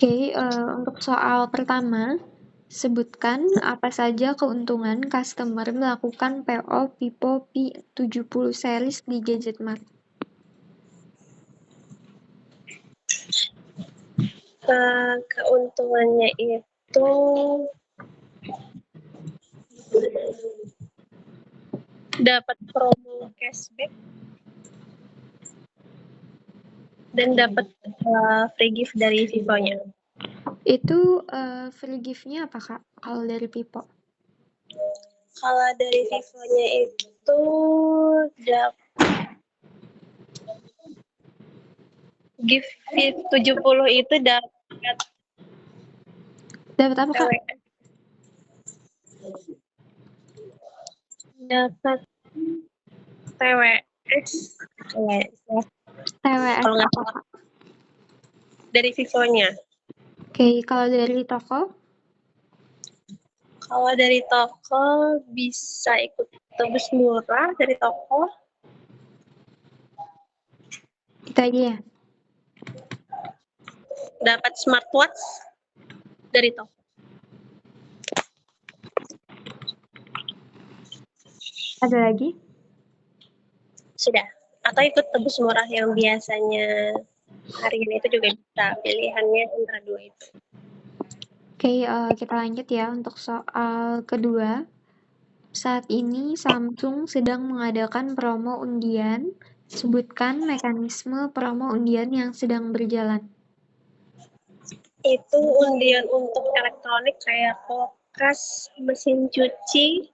Oke, untuk soal pertama, sebutkan apa saja keuntungan customer melakukan PO Vivo V70 series di Gadgetmart. Keuntungannya itu dapat promo cashback dan dapat free gift dari Vivo-nya. Itu free gift-nya apa, Kak, kalau dari Vivo? Kalau dari Vivo-nya itu gift 70 itu dapat apa, Kak? Dapat TWS. TWS Kalau nggak apa, salah Kak? dari Vivo-nya. Oke, kalau dari toko? Kalau dari toko bisa ikut tebus murah dari toko. Itu aja ya? Dapat smartwatch dari toko. Ada lagi? Sudah. Atau ikut tebus murah yang biasanya harian itu juga bisa. Pilihannya antara dua itu. Oke, kita lanjut ya untuk soal kedua. Saat ini Samsung sedang mengadakan promo undian. Sebutkan mekanisme promo undian yang sedang berjalan. Itu undian untuk elektronik kayak kulkas, mesin cuci.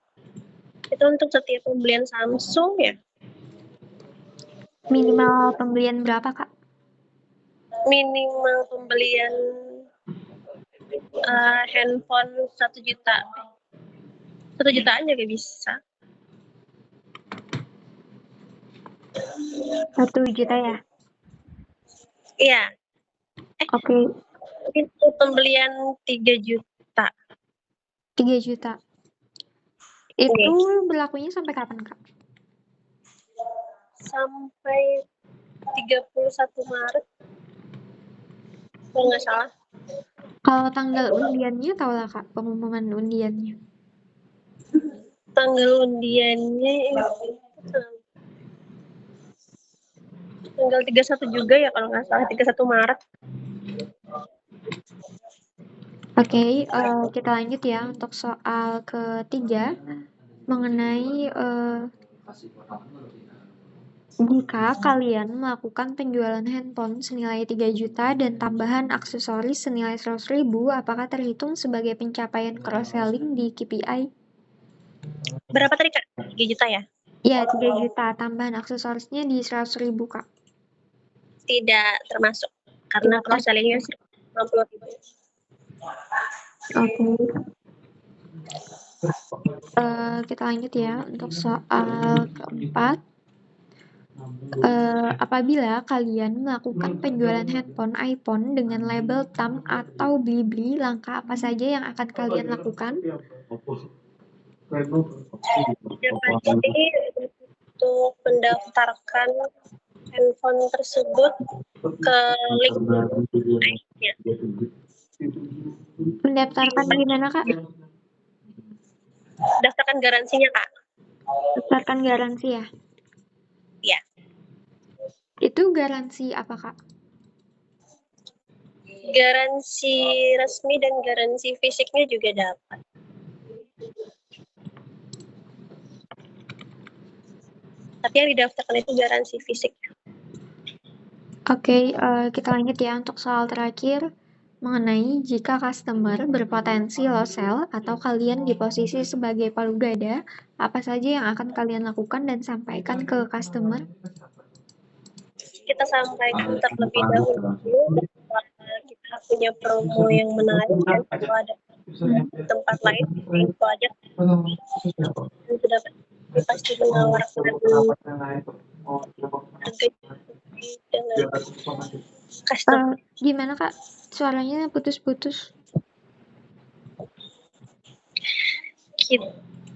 Itu untuk setiap pembelian Samsung ya? Minimal pembelian berapa, Kak? Minimal pembelian handphone 1 juta. 1 jutaan juga bisa. 1 juta ya? Iya. Oke. Itu pembelian 3 juta. 3 juta. Itu berlakunya sampai kapan, Kak? Sampai 31 Maret. Kalau nggak salah. Kalau tanggal undiannya tahu lah, Kak, pengumuman undiannya. Tanggal undiannya itu tanggal 31 juga ya kalau nggak salah, 31 Maret. Oke, kita lanjut ya untuk soal ketiga mengenai jika kalian melakukan penjualan handphone senilai 3 juta dan tambahan aksesoris senilai 100.000, apakah terhitung sebagai pencapaian cross-selling di KPI? Berapa tadi, Kak? 3 juta ya? Iya, 3 juta. Tambahan aksesorisnya di 100.000, Kak. Tidak termasuk, karena cross-selling-nya 50.000. Oke. Kita lanjut ya untuk soal keempat. Apabila kalian melakukan penjualan handphone iPhone dengan label TAM atau Blibli, langkah apa saja yang akan kalian lakukan? Yang pasti untuk mendaftarkan handphone tersebut ke link lainnya. Mendaftarkan gimana, Kak? Daftarkan garansinya, Kak. Daftarkan garansi ya? Iya. Itu garansi apa, Kak? Garansi resmi dan garansi fisiknya juga dapat. Tapi yang didaftarkan itu garansi fisik. Oke, kita lanjut ya untuk soal terakhir mengenai jika customer berpotensi lost sell atau kalian di posisi sebagai palu gada, apa saja yang akan kalian lakukan dan sampaikan ke customer? Kita sampaikan terlebih dahulu kita punya promo yang menarik dan kalau ada tempat lain info aja yang sudah pasti menawarkan harga dengan customer. Gimana, Kak? Suaranya putus-putus.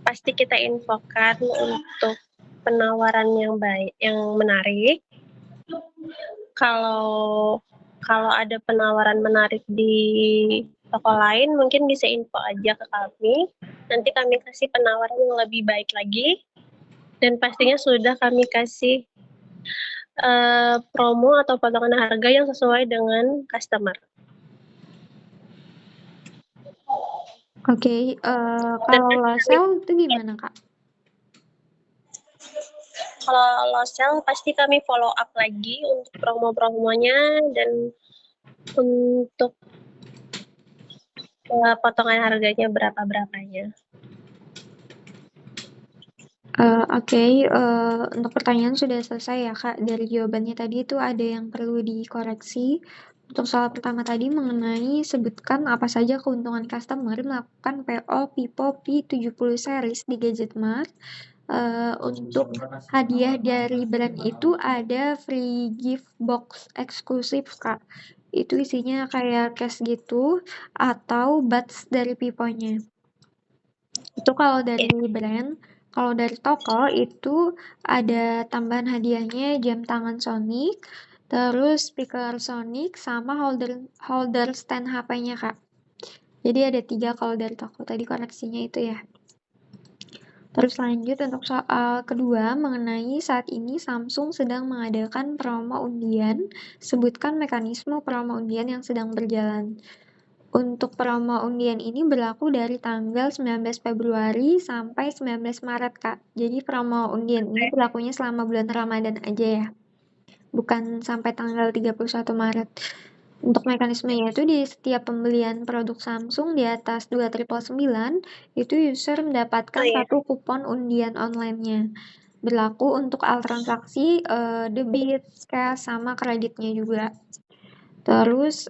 Pasti kita infokan untuk penawaran yang baik, yang menarik. Kalau Kalau ada penawaran menarik di toko lain, mungkin bisa info aja ke kami. Nanti kami kasih penawaran yang lebih baik lagi. Dan pastinya sudah kami kasih promo atau potongan harga yang sesuai dengan customer. Oke, kalau lost sale itu gimana, Kak? Kalau lost sale pasti kami follow up lagi untuk promo-promonya dan untuk potongan harganya berapa-berapanya. Oke, untuk pertanyaan sudah selesai ya, Kak. Dari jawabannya tadi itu ada yang perlu dikoreksi. Untuk soal pertama tadi mengenai sebutkan apa saja keuntungan customer melakukan PO Pipo P70 series di Gadgetmart. Untuk hadiah dari brand itu ada free gift box eksklusif, Kak. Itu isinya kayak case gitu atau buds dari Piponya. Itu kalau dari brand. Kalau dari toko itu ada tambahan hadiahnya jam tangan Sonic, terus speaker Sonic sama holder stand HP-nya, Kak. Jadi ada 3 kalau dari toko. Tadi koneksinya itu ya. Terus lanjut untuk soal kedua mengenai saat ini Samsung sedang mengadakan promo undian. Sebutkan mekanisme promo undian yang sedang berjalan. Untuk promo undian ini berlaku dari tanggal 19 Februari sampai 19 Maret, Kak. Jadi promo undian ini berlakunya selama bulan Ramadan aja ya. Bukan sampai tanggal 31 Maret. Untuk mekanismenya itu di setiap pembelian produk Samsung di atas 2.999 itu user mendapatkan satu kupon undian online-nya. Berlaku untuk all transaksi debit, cash, sama kreditnya juga. Terus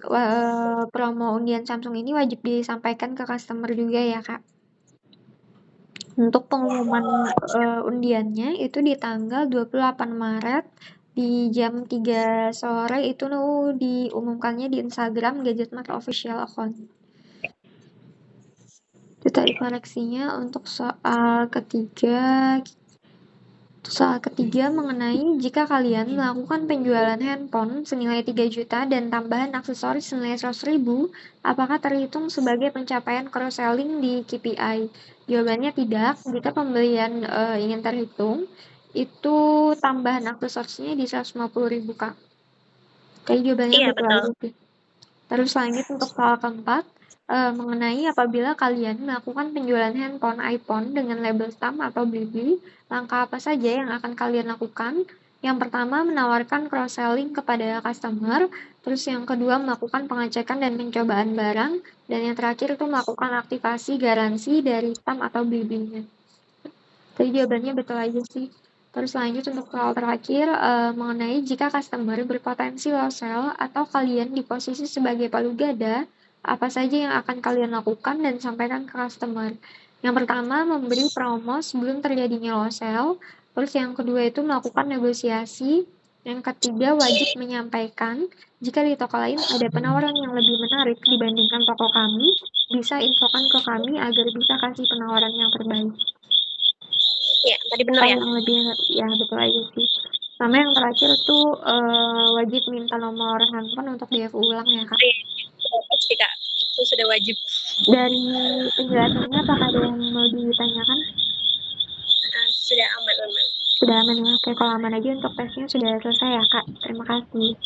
promo undian Samsung ini wajib disampaikan ke customer juga ya, Kak. Untuk pengumuman undiannya itu di tanggal 28 Maret di jam 3 sore itu diumumkannya di Instagram Gadgetmart Official Account. Itu tadi koreksinya. Untuk soal ketiga mengenai jika kalian melakukan penjualan handphone senilai 3 juta dan tambahan aksesoris senilai 100.000, apakah terhitung sebagai pencapaian cross-selling di KPI? Jawabannya tidak. Jika pembelian ingin terhitung, itu tambahan aksesorisnya di 150.000, Kak. Jadi jawabannya betul aja sih. Terus lanjut untuk soal keempat, mengenai apabila kalian melakukan penjualan handphone iPhone dengan label stamp atau BB, langkah apa saja yang akan kalian lakukan? Yang pertama, menawarkan cross-selling kepada customer. Terus yang kedua, melakukan pengecekan dan pencobaan barang. Dan yang terakhir itu melakukan aktivasi garansi dari stamp atau BB-nya. Jadi jawabannya betul aja sih. Terus lanjut untuk soal terakhir, mengenai jika customer berpotensi lost sale atau kalian di posisi sebagai palu gada, apa saja yang akan kalian lakukan dan sampaikan ke customer? Yang pertama, memberi promo sebelum terjadinya lost sale. Terus yang kedua itu melakukan negosiasi. Yang ketiga, wajib menyampaikan jika di toko lain ada penawaran yang lebih menarik dibandingkan toko kami, bisa infokan ke kami agar bisa kasih penawaran yang terbaik. Ya, tadi benar ya? Yang lebih, ya betul aja sih. Sama yang terakhir tuh wajib minta nomor handphone untuk di-FU ulang ya, Kak. Pasti, Kak. Itu sudah wajib. Dari penjelasannya apakah ada yang mau ditanyakan? Sudah aman. Sudah aman ya. Oke, kalau aman aja untuk tesnya sudah selesai ya, Kak. Terima kasih.